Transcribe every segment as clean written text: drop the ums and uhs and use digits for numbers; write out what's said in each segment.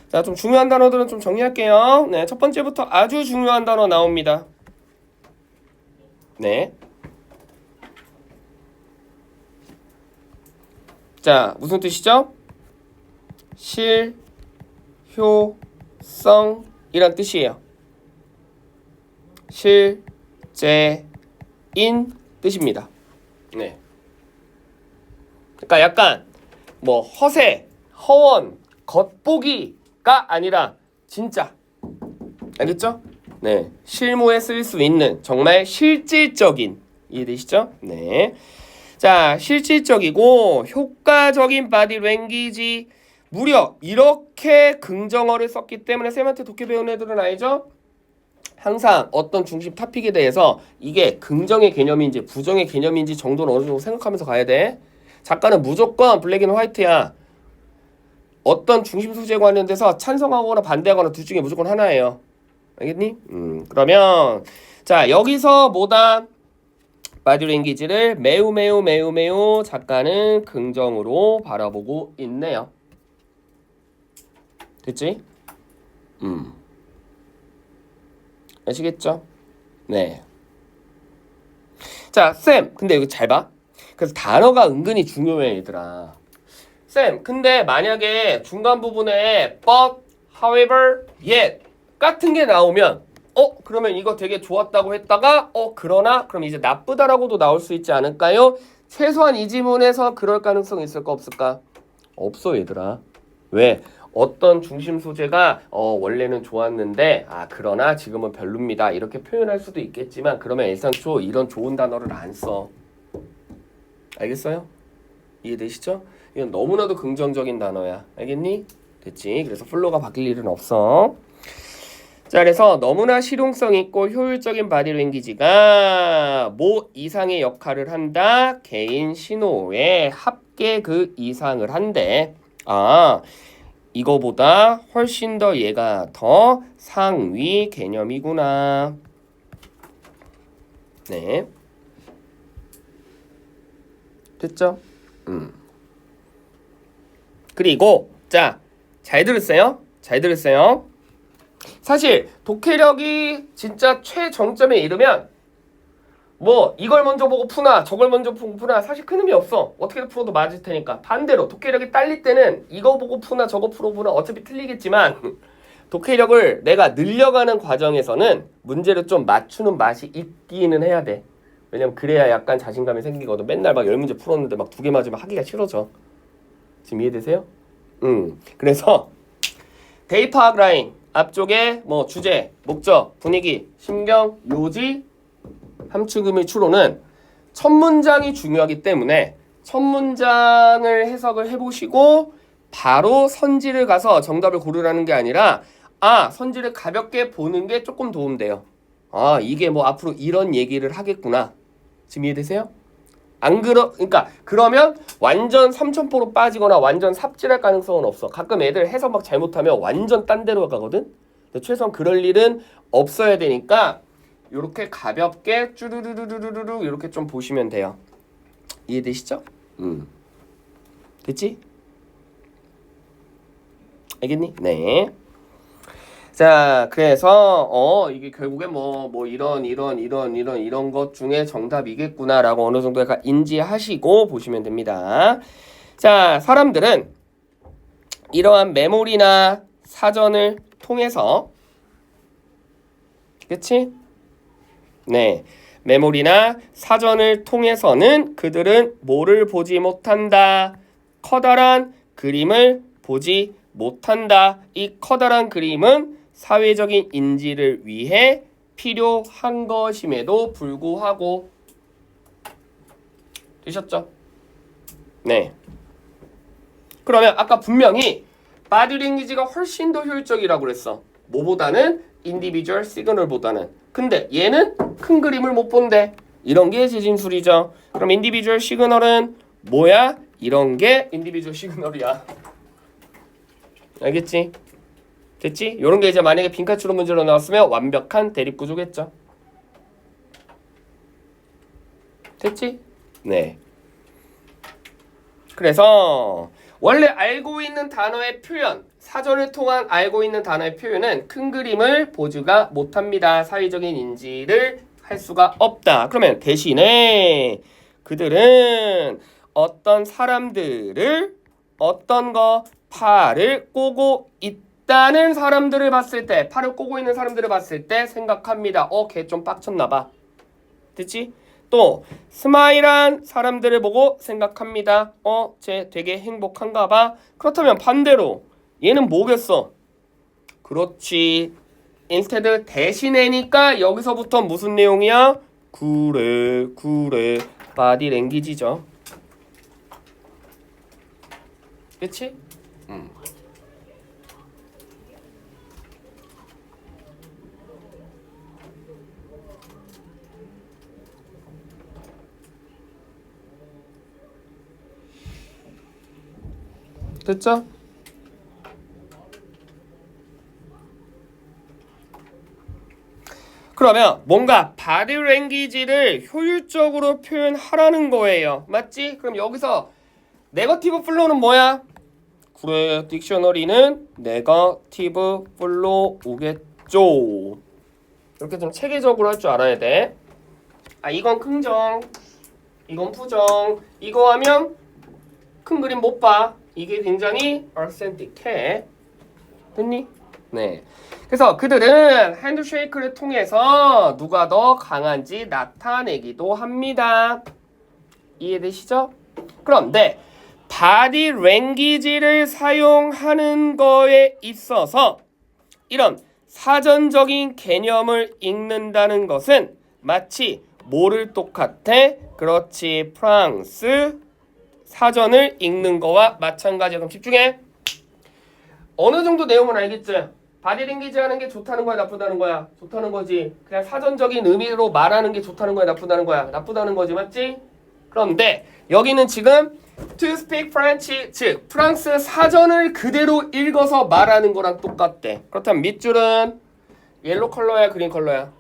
자, 좀 중요한 단어들은 좀 정리할게요. 네, 첫 번째부터 아주 중요한 단어 나옵니다. 네. 자, 무슨 뜻이죠? 실효성이란 뜻이에요. 실제인 뜻입니다. 네. 그러니까 약간 뭐 허세, 허원, 겉보기가 아니라 진짜. 알겠죠? 네. 실무에 쓸 수 있는 정말 실질적인, 이해되시죠? 네. 자, 실질적이고 효과적인 바디 랭귀지. 무려 이렇게 긍정어를 썼기 때문에 쌤한테 독해 배운 애들은 알죠? 항상 어떤 중심 토픽에 대해서 이게 긍정의 개념인지 부정의 개념인지 정도는 어느 정도 생각하면서 가야 돼. 작가는 무조건 블랙 앤 화이트야. 어떤 중심 소재에 관련돼서 찬성하거나 반대하거나 둘 중에 무조건 하나예요. 알겠니? 그러면 자, 여기서 뭐다? 바디랭귀지를 매우 작가는 긍정으로 바라보고 있네요. 됐지? 아시겠죠? 네. 자, 쌤, 근데 이거 잘 봐. 그래서 단어가 은근히 중요해, 얘들아. 쌤, 근데 만약에 중간 부분에 but, however, yet 같은 게 나오면 그러면 이거 되게 좋았다고 했다가 그러나 그럼 이제 나쁘다라고도 나올 수 있지 않을까요? 최소한 이 지문에서 그럴 가능성이 있을까 없을까? 없어, 얘들아. 왜? 어떤 중심 소재가 원래는 좋았는데 그러나 지금은 별로입니다. 이렇게 표현할 수도 있겠지만 그러면 일상초 이런 좋은 단어를 안 써. 알겠어요? 이해되시죠? 이건 너무나도 긍정적인 단어야. 알겠니? 됐지? 그래서 플로가 바뀔 일은 없어. 자, 그래서 너무나 실용성 있고 효율적인 바디랭귀지가 뭐 이상의 역할을 한다? 개인 신호에 합계 그 이상을 한대. 이거보다 훨씬 더 얘가 더 상위 개념이구나. 네. 됐죠? 그리고 자, 잘 들으세요? 잘 들으세요? 사실 독해력이 진짜 최정점에 이르면 뭐 이걸 먼저 보고 푸나 저걸 먼저 보고 푸나 사실 큰 의미 없어. 어떻게 풀어도 맞을 테니까. 반대로 독해력이 딸릴 때는 이거 보고 푸나 저거 풀어보나 어차피 틀리겠지만 독해력을 내가 늘려가는 과정에서는 문제를 좀 맞추는 맛이 있기는 해야 돼. 왜냐면 그래야 약간 자신감이 생기거든. 맨날 막 10문제 풀었는데 막 2개 맞으면 하기가 싫어져. 지금 이해되세요? 그래서 대입 파악 라인 앞쪽에 뭐 주제, 목적, 분위기, 심경, 요지, 함축 의미 추론은 첫 문장이 중요하기 때문에 첫 문장을 해석을 해보시고 바로 선지를 가서 정답을 고르라는 게 아니라 선지를 가볍게 보는 게 조금 도움돼요. 이게 뭐 앞으로 이런 얘기를 하겠구나. 지금 이해되세요? 그러니까 그러면 완전 삼천포로 빠지거나 완전 삽질할 가능성은 없어. 가끔 애들 해석 막 잘못하면 완전 딴 데로 가거든. 근데 최소한 그럴 일은 없어야 되니까 요렇게 가볍게 쭈르르르르르 이렇게 좀 보시면 돼요. 이해되시죠? 됐지? 알겠니? 네. 자, 그래서 이게 결국에 뭐 이런 것 중에 정답이겠구나라고 어느 정도 약간 인지하시고 보시면 됩니다. 자, 사람들은 이러한 메모리나 사전을 통해서 그치? 네. 메모리나 사전을 통해서는 그들은 뭐를 보지 못한다? 커다란 그림을 보지 못한다. 이 커다란 그림은 사회적인 인지를 위해 필요한 것임에도 불구하고 되셨죠? 네. 그러면 아까 분명히 바디랭귀지가 훨씬 더 효율적이라고 그랬어. 뭐보다는 인디비주얼 시그널보다는. 근데 얘는 큰 그림을 못 본대. 이런 게 재진술이죠. 그럼 인디비주얼 시그널은 뭐야? 이런 게 인디비주얼 시그널이야. 알겠지? 됐지? 요런 게 이제 만약에 빈칸 추론 문제로 나왔으면 완벽한 대립구조겠죠. 됐지? 네. 그래서 원래 알고 있는 단어의 표현, 사전을 통한 알고 있는 단어의 표현은 큰 그림을 보지가 못합니다. 사회적인 인지를 할 수가 없다. 그러면 대신에 그들은 어떤 사람들을 어떤 거 팔을 꼬고 있다는 사람들을 봤을 때, 팔을 꼬고 있는 사람들을 봤을 때 생각합니다. 걔 좀 빡쳤나 봐. 됐지? 또 스마일한 사람들을 보고 생각합니다. 쟤 되게 행복한가 봐. 그렇다면 반대로 얘는 뭐겠어? 그렇지. instead 대신에니까 여기서부터 무슨 내용이야? 그래 바디 랭귀지죠. 그치? 됐죠? 그러면 뭔가 바디 랭귀지를 효율적으로 표현하라는 거예요. 맞지? 그럼 여기서 네거티브 플로우는 뭐야? 그래, 딕셔너리는 네거티브 플로우겠죠. 이렇게 좀 체계적으로 할 줄 알아야 돼. 이건 긍정, 이건 부정. 이거 하면 큰 그림 못 봐. 이게 굉장히 어센틱해. 됐니? 네. 그래서 그들은 핸드쉐이크를 통해서 누가 더 강한지 나타내기도 합니다. 이해되시죠? 그런데 바디 랭귀지를 사용하는 거에 있어서 이런 사전적인 개념을 읽는다는 것은 마치 뭐를 똑같아? 그렇지, 프랑스 사전을 읽는 거와 마찬가지야. 그럼 집중해. 어느 정도 내용은 알겠지? 바디랭귀지 하는 게 좋다는 거야, 나쁘다는 거야? 좋다는 거지. 그냥 사전적인 의미로 말하는 게 좋다는 거야, 나쁘다는 거야? 나쁘다는 거지, 맞지? 그런데 여기는 지금 to speak French, 즉 프랑스 사전을 그대로 읽어서 말하는 거랑 똑같대. 그렇다면 밑줄은 옐로 컬러야, 그린 컬러야?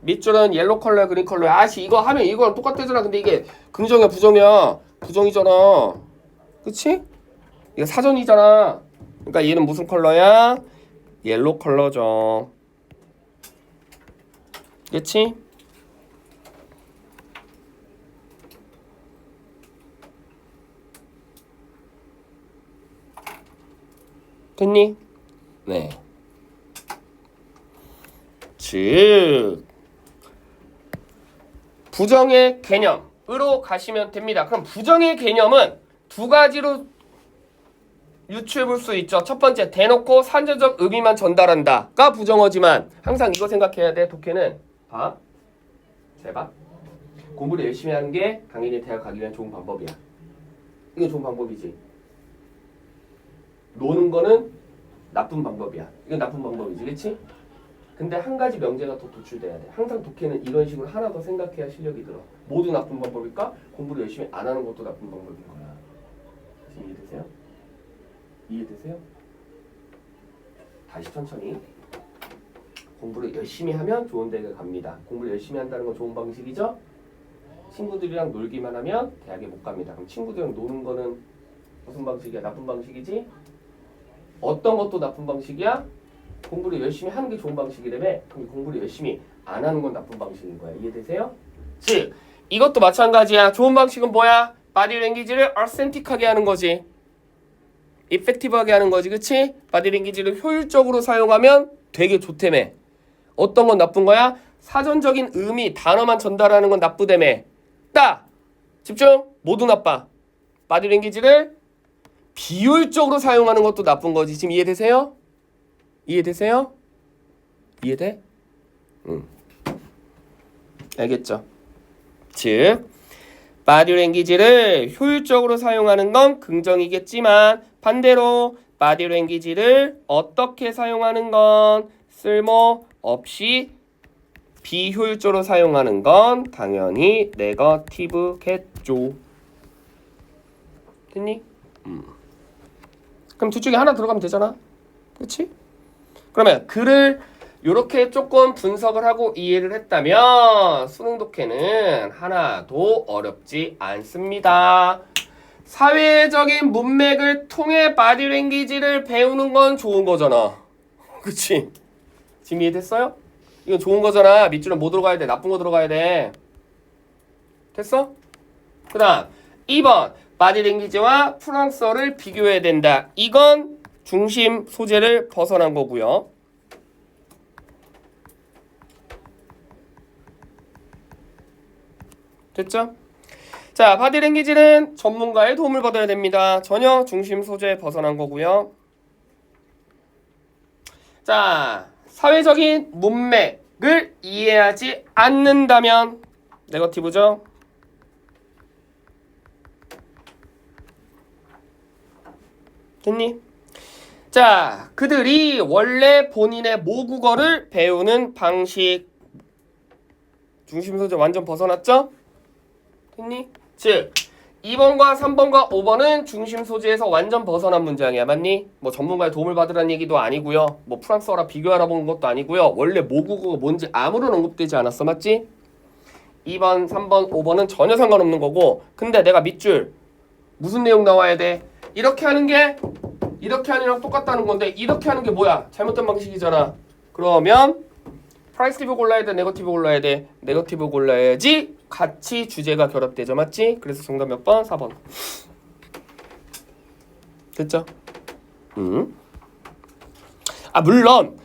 밑줄은 옐로 컬러야, 그린 컬러야? 이거 하면 이거랑 똑같대잖아. 근데 이게 긍정이야, 부정이야? 부정이잖아. 그치? 이거 사전이잖아. 그러니까 얘는 무슨 컬러야? 옐로 컬러죠. 그치? 됐니? 네. 즉 부정의 개념으로 가시면 됩니다. 그럼 부정의 개념은 두 가지로 유추해 볼 수 있죠. 첫 번째, 대놓고 산전적 의미만 전달한다가 부정어지만 항상 이거 생각해야 돼. 독해는 봐. 잘 봐. 공부를 열심히 하는 게 당연히 대학 가기 위한 좋은 방법이야. 이건 좋은 방법이지. 노는 거는 나쁜 방법이야. 이건 나쁜 방법이지. 그치? 근데 한 가지 명제가 더 도출돼야 돼. 항상 독해는 이런 식으로 하나 더 생각해야 실력이 들어. 모두 나쁜 방법일까? 공부를 열심히 안 하는 것도 나쁜 방법인 거야. 지금 이해되세요? 이해되세요? 다시 천천히. 공부를 열심히 하면 좋은 대학에 갑니다. 공부를 열심히 한다는 건 좋은 방식이죠? 친구들이랑 놀기만 하면 대학에 못 갑니다. 그럼 친구들이랑 노는 거는 무슨 방식이야? 나쁜 방식이지? 어떤 것도 나쁜 방식이야? 공부를 열심히 하는 게 좋은 방식이라며. 그럼 공부를 열심히 안 하는 건 나쁜 방식인 거야. 이해되세요? 즉 이것도 마찬가지야. 좋은 방식은 뭐야? 바디랭귀지를 어센틱하게 하는 거지. 이펙티브하게 하는 거지. 그치? 바디랭귀지를 효율적으로 사용하면 되게 좋다며. 어떤 건 나쁜 거야? 사전적인 의미, 단어만 전달하는 건 나쁘다며. 집중! 모두 나빠. 바디랭귀지를 비효율적으로 사용하는 것도 나쁜 거지. 지금 이해되세요? 이해되세요? 이해돼? 응. 알겠죠? 즉 바디랭귀지를 효율적으로 사용하는 건 긍정이겠지만 반대로 바디랭귀지를 어떻게 사용하는 건 쓸모없이 비효율적으로 사용하는 건 당연히 네거티브겠죠. 됐니? 그럼 둘 중에 하나 들어가면 되잖아. 그렇지? 그러면 글을 이렇게 조금 분석을 하고 이해를 했다면 수능 독해는 하나도 어렵지 않습니다. 사회적인 문맥을 통해 바디랭귀지를 배우는 건 좋은 거잖아. 그치? 지금 이해됐어요? 이건 좋은 거잖아. 밑줄은 뭐 들어가야 돼? 나쁜 거 들어가야 돼. 됐어? 그 다음 2번 바디랭귀지와 프랑스어를 비교해야 된다. 이건 중심 소재를 벗어난 거고요. 됐죠? 자, 바디랭귀지는 전문가의 도움을 받아야 됩니다. 전혀 중심 소재 벗어난 거고요. 자, 사회적인 문맥을 이해하지 않는다면 네거티브죠. 됐니? 자, 그들이 원래 본인의 모국어를 배우는 방식. 중심 소재 완전 벗어났죠? 됐니? 즉 2번과 3번과 5번은 중심 소재에서 완전 벗어난 문장이야. 맞니? 뭐 전문가의 도움을 받으라는 얘기도 아니고요. 뭐 프랑스어랑 비교하라 보는 것도 아니고요. 원래 모국어가 뭔지 아무런 언급되지 않았어. 맞지? 2번, 3번, 5번은 전혀 상관없는 거고, 근데 내가 밑줄 무슨 내용 나와야 돼? 이렇게 하는 게 이렇게 하는 거랑 똑같다는 건데 이렇게 하는 게 뭐야? 잘못된 방식이잖아. 그러면 프라이스티브 골라야 돼? 네거티브 골라야 돼? 네거티브 골라야지 같이 주제가 결합되죠. 맞지? 그래서 정답 몇 번? 4번. 됐죠? 아 물론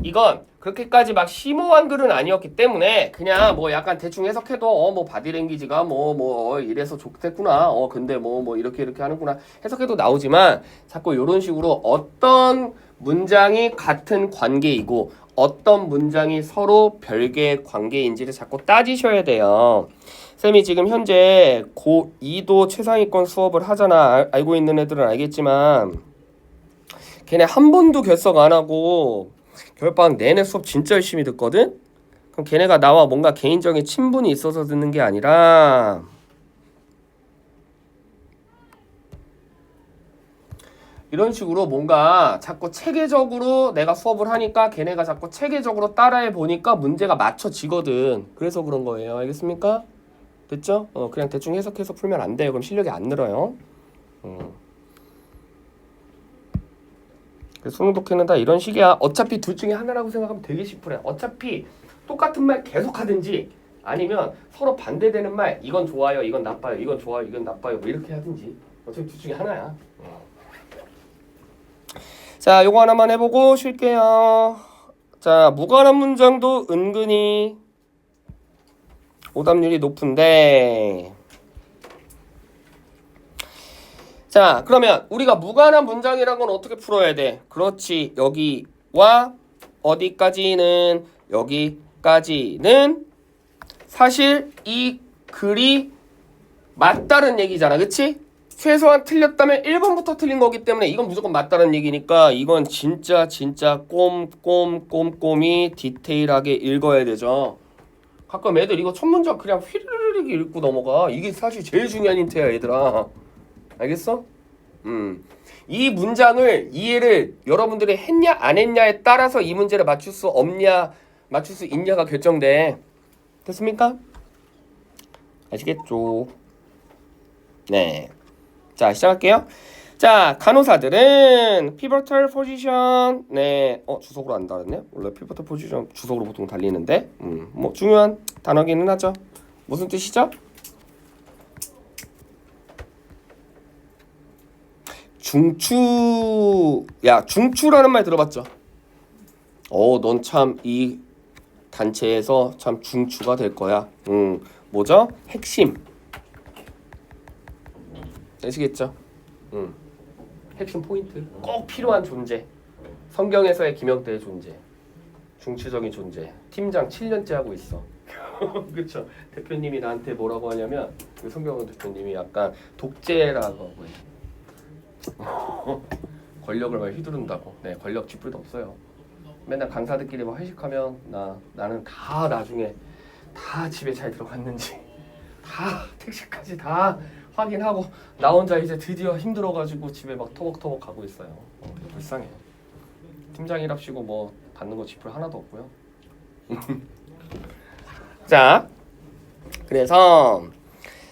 이건 그렇게까지 막 심오한 글은 아니었기 때문에 그냥 뭐 약간 대충 해석해도 뭐 바디랭귀지가 뭐 이래서 좋겠구나. 근데 뭐 이렇게 하는구나. 해석해도 나오지만 자꾸 이런 식으로 어떤 문장이 같은 관계이고 어떤 문장이 서로 별개의 관계인지를 자꾸 따지셔야 돼요. 쌤이 지금 현재 고2도 최상위권 수업을 하잖아. 알고 있는 애들은 알겠지만 걔네 한 번도 결석 안 하고 겨울방학 내내 수업 진짜 열심히 듣거든? 그럼 걔네가 나와 뭔가 개인적인 친분이 있어서 듣는 게 아니라 이런 식으로 뭔가 자꾸 체계적으로 내가 수업을 하니까 걔네가 자꾸 체계적으로 따라해 보니까 문제가 맞춰지거든. 그래서 그런 거예요. 알겠습니까? 됐죠? 그냥 대충 해석해서 풀면 안 돼요. 그럼 실력이 안 늘어요. 그래서 수능 독해는 다 이런 식이야. 어차피 둘 중에 하나라고 생각하면 되게 쉽으래. 어차피 똑같은 말 계속 하든지 아니면 서로 반대되는 말 이건 좋아요, 이건 나빠요, 이건 좋아요, 이건 나빠요 뭐 이렇게 하든지 어차피 둘 중에 하나야. 자, 요거 하나만 해보고 쉴게요. 자, 무관한 문장도 은근히 오답률이 높은데 자, 그러면 우리가 무관한 문장이란 건 어떻게 풀어야 돼? 그렇지, 여기와 어디까지는 여기까지는 사실 이 글이 맞다는 얘기잖아. 그치? 최소한 틀렸다면 1번부터 틀린 거기 때문에 이건 무조건 맞다는 얘기니까 이건 진짜 꼼꼼히 디테일하게 읽어야 되죠. 가끔 애들 이거 첫 문장 그냥 휘르르르 읽고 넘어가. 이게 사실 제일 중요한 힌트야 얘들아. 알겠어? 이 문장을 이해를 여러분들이 했냐 안 했냐에 따라서 이 문제를 맞출 수 없냐 맞출 수 있냐가 결정돼. 됐습니까? 아시겠죠? 네. 자, 시작할게요. 자, 간호사들은 pivotal position. 네. 주석으로 안 달았네. 원래 pivotal position 주석으로 보통 달리는데. 뭐 중요한 단어기는 하죠. 무슨 뜻이죠? 중추라는 말 들어봤죠? 넌 참 이 단체에서 참 중추가 될 거야. 뭐죠? 핵심. 아시겠죠? 핵심 포인트. 꼭 필요한 존재. 성경에서의 김영태의 존재. 중추적인 존재. 팀장 7년째 하고 있어. 그렇죠? 대표님이 나한테 뭐라고 하냐면 그 성경원 대표님이 약간 독재라고 하고 권력을 막 휘두른다고. 네, 권력 쥐뿔도 없어요. 맨날 강사들끼리 막 회식하면 나는 다 나중에 다 집에 잘 들어갔는지 다 택시까지 다 확인하고 나 혼자 이제 드디어 힘들어가지고 집에 막 터벅터벅 가고 있어요. 불쌍해. 팀장이랍시고 뭐 받는 거 쥐뿔 하나도 없고요. 자, 그래서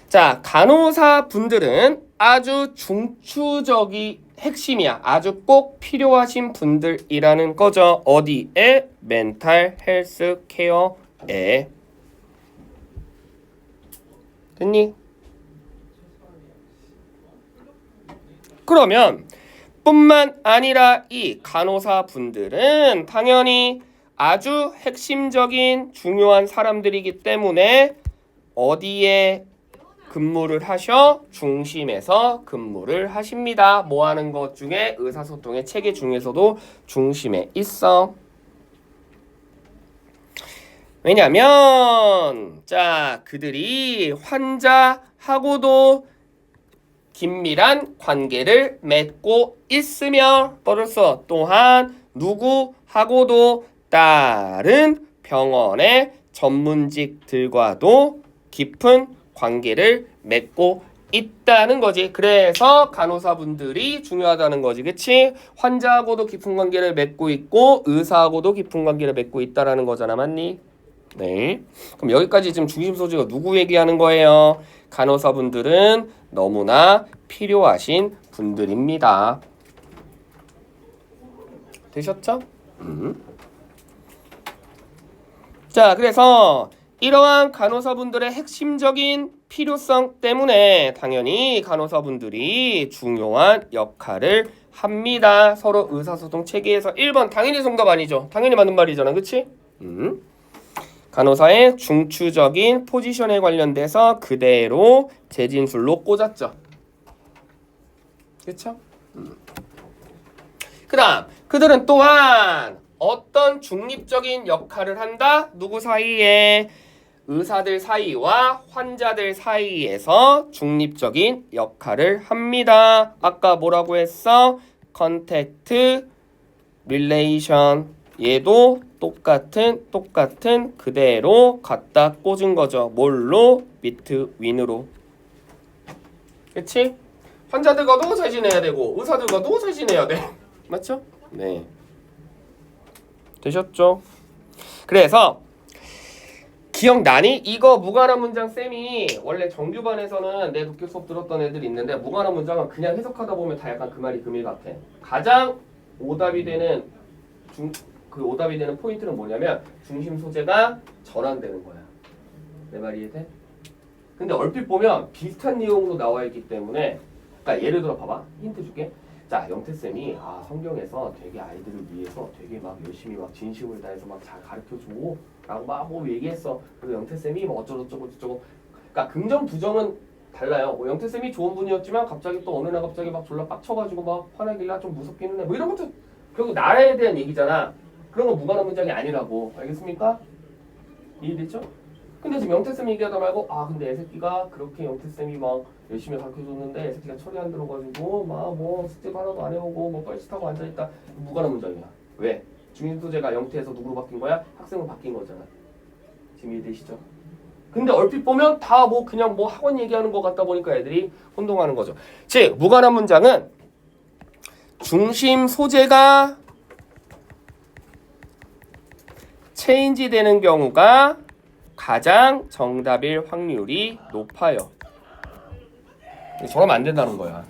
자 간호사 분들은 아주 중추적이 핵심이야. 아주 꼭 필요하신 분들이라는 거죠. 어디에? 멘탈 헬스 케어에. 됐니? 그러면 뿐만 아니라 이 간호사 분들은 당연히 아주 핵심적인 중요한 사람들이기 때문에 어디에 근무를 하셔? 중심에서 근무를 하십니다. 뭐 하는 것 중에 의사소통의 체계 중에서도 중심에 있어. 왜냐면 자, 그들이 환자하고도 긴밀한 관계를 맺고 있으며 벌써 또한 누구하고도 다른 병원의 전문직들과도 깊은 관계를 맺고 있다는 거지. 그래서 간호사분들이 중요하다는 거지. 그치? 환자하고도 깊은 관계를 맺고 있고 의사하고도 깊은 관계를 맺고 있다라는 거잖아. 맞니? 네. 그럼 여기까지 지금 중심 소재가 누구 얘기하는 거예요? 간호사분들은 너무나 필요하신 분들입니다. 되셨죠? 자, 그래서 이러한 간호사분들의 핵심적인 필요성 때문에 당연히 간호사분들이 중요한 역할을 합니다. 서로 의사소통 체계에서 1번 당연히 정답 아니죠. 당연히 맞는 말이잖아. 그치? 간호사의 중추적인 포지션에 관련돼서 그대로 재진술로 꽂았죠. 그쵸? 그 다음 그들은 또한 어떤 중립적인 역할을 한다? 누구 사이에? 의사들 사이와 환자들 사이에서 중립적인 역할을 합니다. 아까 뭐라고 했어? 컨택트 릴레이션. 얘도 똑같은 그대로 갖다 꽂은 거죠. 뭘로? 비트윈으로. 그치? 환자들과도 잘 지내야 되고 의사들과도 잘 지내야 돼. 맞죠? 네. 되셨죠? 그래서 기억나니? 이거 무관한 문장 쌤이 원래 정규반에서는 내 독해 수업 들었던 애들이 있는데 무관한 문장은 그냥 해석하다 보면 다 약간 그 말이 그 말 같아. 가장 오답이 되는 오답이 되는 포인트는 뭐냐면 중심 소재가 전환되는 거야. 내 말이 이해돼? 근데 얼핏 보면 비슷한 내용으로 나와 있기 때문에 그러니까 예를 들어 봐봐. 힌트 줄게. 자, 영태쌤이 성경에서 되게 아이들을 위해서 되게 막 열심히 막 진심을 다해서 막 잘 가르쳐줘 라고 막 뭐 얘기했어. 그래서 영태쌤이 뭐 어쩌고저쩌고 그러니까 긍정 부정은 달라요. 뭐 영태쌤이 좋은 분이었지만 갑자기 또 어느 날 갑자기 막 졸라 빡쳐가지고 막 화나길래 좀 무섭기는 해. 뭐 이런 것도 결국 나라에 대한 얘기잖아. 그런 거 무관한 문장이 아니라고. 알겠습니까? 이해됐죠? 근데 지금 영태쌤이 얘기하다 말고 근데 애새끼가 그렇게 영태쌤이 막 열심히 가르쳐줬는데 애새끼가 철이 안 들어가지고 막 뭐 숙제도 하나도 안 해오고 뭐 뻘짓하고 앉아있다. 무관한 문장이야. 왜? 중심 소재가 영태에서 누구로 바뀐 거야? 학생으로 바뀐 거잖아. 지금 이해되시죠? 근데 얼핏 보면 다 뭐 그냥 뭐 학원 얘기하는 것 같다 보니까 애들이 혼동하는 거죠. 즉 무관한 문장은 중심 소재가 체인지 되는 경우가 가장 정답일 확률이 높아요. 저러면 안 된다는 거야.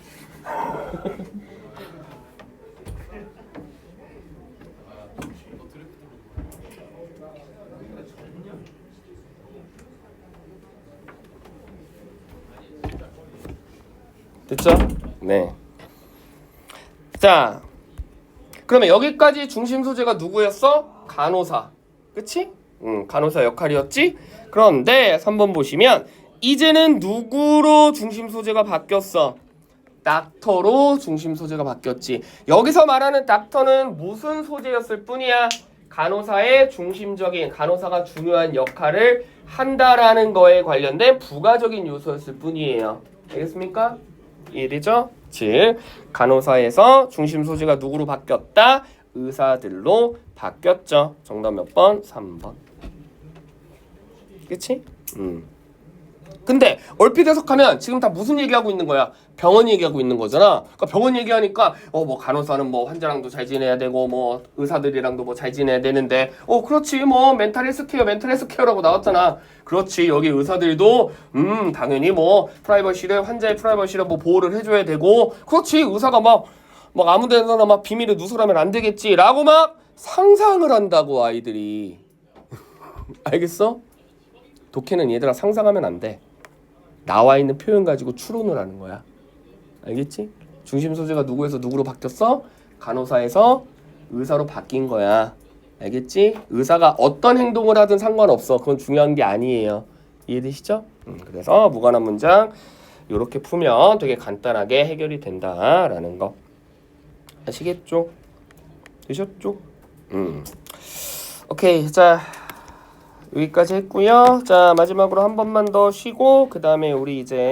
됐죠? 네. 자, 그러면 여기까지 중심 소재가 누구였어? 간호사. 그치? 간호사 역할이었지? 그런데 3번 보시면 이제는 누구로 중심 소재가 바뀌었어? 닥터로 중심 소재가 바뀌었지. 여기서 말하는 닥터는 무슨 소재였을 뿐이야? 간호사의 중심적인 간호사가 중요한 역할을 한다라는 거에 관련된 부가적인 요소였을 뿐이에요. 알겠습니까? 이해되죠? 즉 간호사에서 중심 소재가 누구로 바뀌었다? 의사들로 바뀌었죠. 정답 몇 번? 3번. 그치? 근데 얼핏 해석하면 지금 다 무슨 얘기하고 있는 거야? 병원 얘기하고 있는 거잖아. 그러니까 병원 얘기하니까 뭐 간호사는 뭐 환자랑도 잘 지내야 되고 뭐 의사들이랑도 뭐 잘 지내야 되는데 그렇지 뭐 멘탈 헬스케어라고 나왔잖아. 그렇지 여기 의사들도 당연히 뭐 프라이버시를 환자의 프라이버시를 뭐 보호를 해줘야 되고 그렇지 의사가 막 아무 데나 막 비밀을 누설하면 안 되겠지라고 막 상상을 한다고 아이들이. 알겠어? 독해는 얘들아 상상하면 안 돼. 나와 있는 표현 가지고 추론을 하는 거야. 알겠지? 중심 소재가 누구에서 누구로 바뀌었어? 간호사에서 의사로 바뀐 거야. 알겠지? 의사가 어떤 행동을 하든 상관없어. 그건 중요한 게 아니에요. 이해되시죠? 그래서 무관한 문장 이렇게 풀면 되게 간단하게 해결이 된다라는 거. 아시겠죠? 되셨죠? 오케이. 자, 여기까지 했고요. 자, 마지막으로 한 번만 더 쉬고 그 다음에 우리 이제